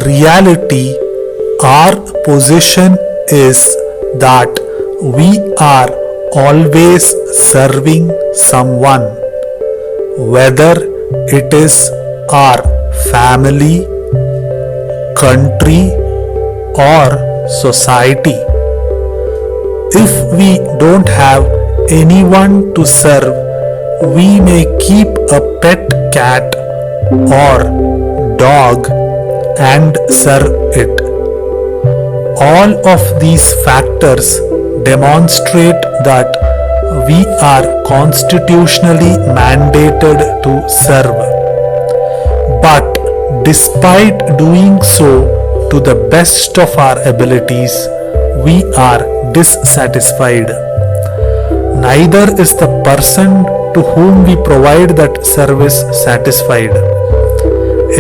reality, our position is that we are always serving someone, whether it is our family, country, or society. If we don't have anyone to serve, we may keep a pet cat or dog and serve it. All of these factors demonstrate that we are constitutionally mandated to serve. But despite doing so to the best of our abilities, we are dissatisfied. Neither is the person to whom we provide that service satisfied.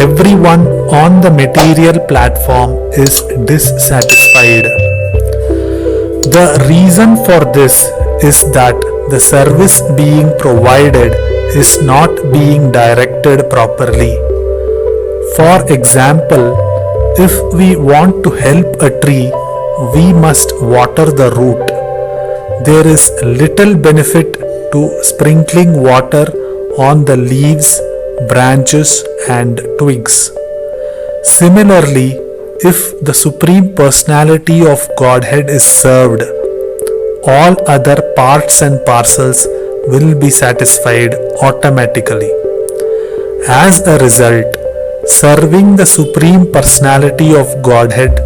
Everyone on the material platform is dissatisfied. The reason for this is that the service being provided is not being directed properly. For example, if we want to help a tree, we must water the root. There is little benefit to sprinkling water on the leaves, branches, and twigs. Similarly, if the Supreme Personality of Godhead is served, all other parts and parcels will be satisfied automatically. As a result, serving the Supreme Personality of Godhead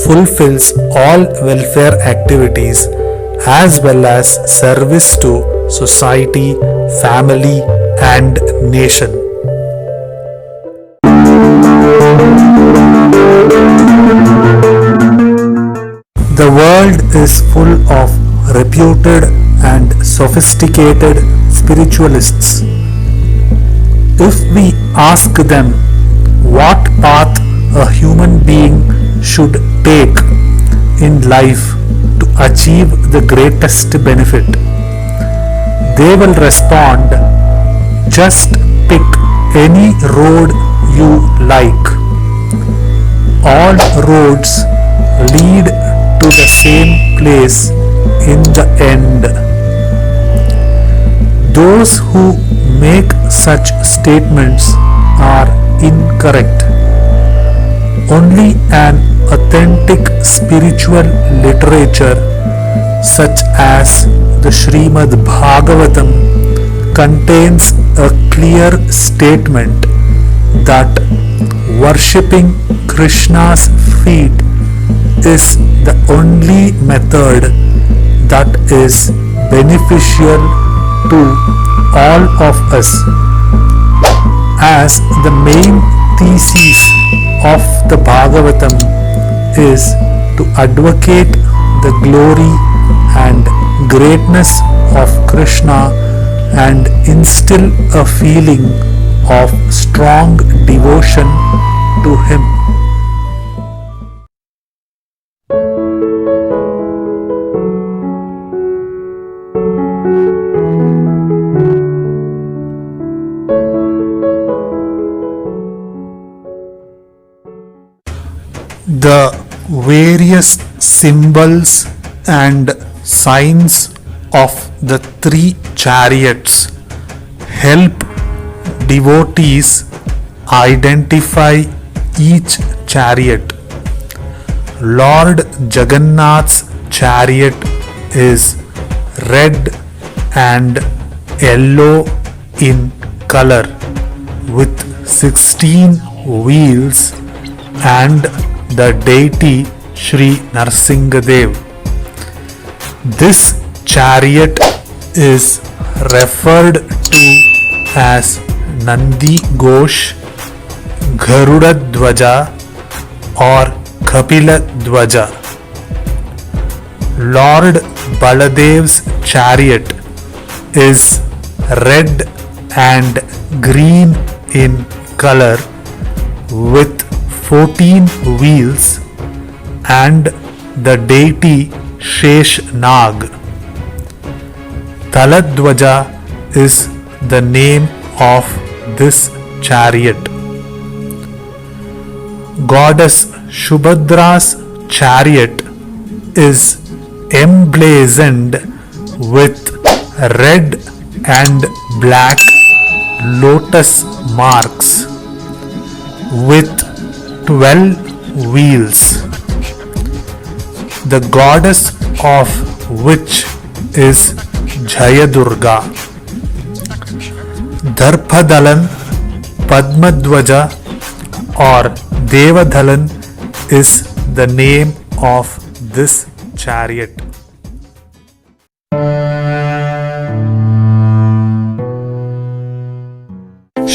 fulfills all welfare activities as well as service to society, family, and nation. The world is full of reputed and sophisticated spiritualists. If we ask them what path a human being should take in life to achieve the greatest benefit, they will respond, just pick any road you like. All roads lead to the same place in the end. Those who make such statements are incorrect. Only an authentic spiritual literature such as the Srimad Bhagavatam contains a clear statement that worshipping Krishna's feet is the only method that is beneficial to all of us. As the main thesis of the Bhagavatam is to advocate the glory and greatness of Krishna and instill a feeling of strong devotion to him. The various symbols and signs of the three chariots help devotees identify each chariot. Lord Jagannath's chariot is red and yellow in color with 16 wheels and the deity Sri Narsingadev. This chariot is referred to as Nandi Ghosh, Garuda Dwaja or Kapila Dwaja. Lord Baladev's chariot is red and green in color with 14 wheels and the deity Sheshnag. Taladwaja is the name of this chariot. Goddess Subhadra's chariot is emblazoned with red and black lotus marks with 12 wheels. The goddess of which is Jayadurga. Darphadalan, Padmadwaja or Devadalan is the name of this chariot.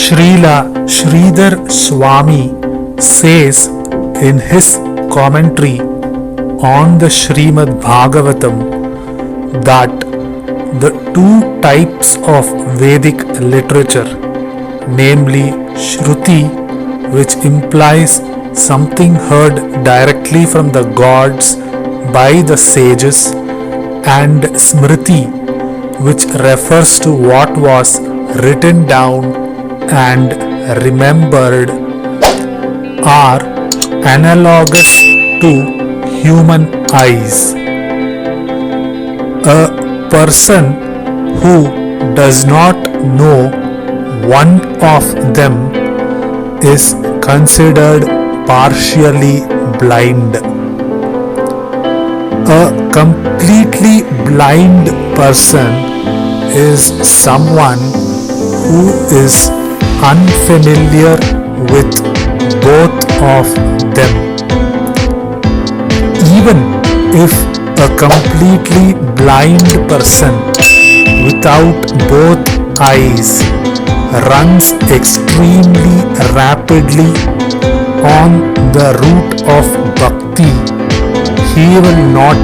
Srila Sridhar Swami says in his commentary on the Srimad Bhagavatam that the two types of Vedic literature, namely Shruti, which implies something heard directly from the gods by the sages, and Smriti, which refers to what was written down and remembered, are analogous to human eyes. A person who does not know one of them is considered partially blind. A completely blind person is someone who is unfamiliar with both of them. Even if a completely blind person without both eyes runs extremely rapidly on the route of bhakti, he will not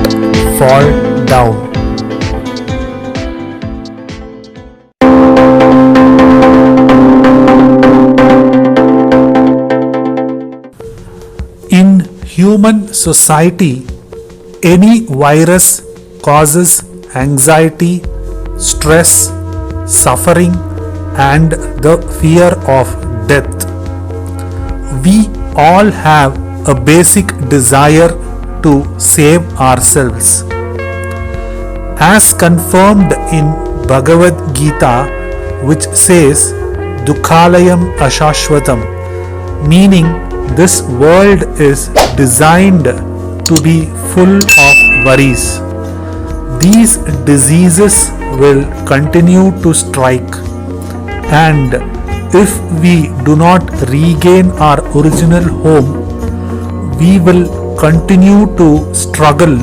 fall down. In human society, any virus causes anxiety, stress, suffering, and the fear of death. We all have a basic desire to save ourselves. As confirmed in Bhagavad Gita, which says Dukhalayam Ashashvatam, meaning this world is designed to be full of worries. These diseases will continue to strike, and if we do not regain our original home, we will continue to struggle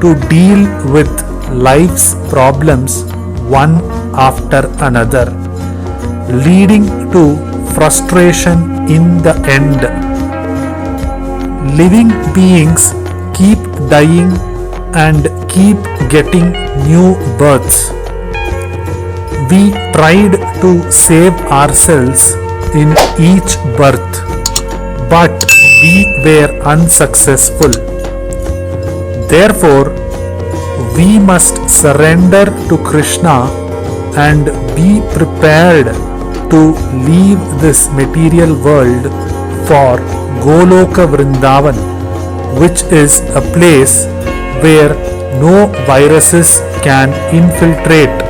to deal with life's problems one after another, leading to frustration in the end. Living beings keep dying and keep getting new births. We tried to save ourselves in each birth, but we were unsuccessful. Therefore, we must surrender to Krishna and be prepared to leave this material world for Goloka Vrindavan, which is a place where no viruses can infiltrate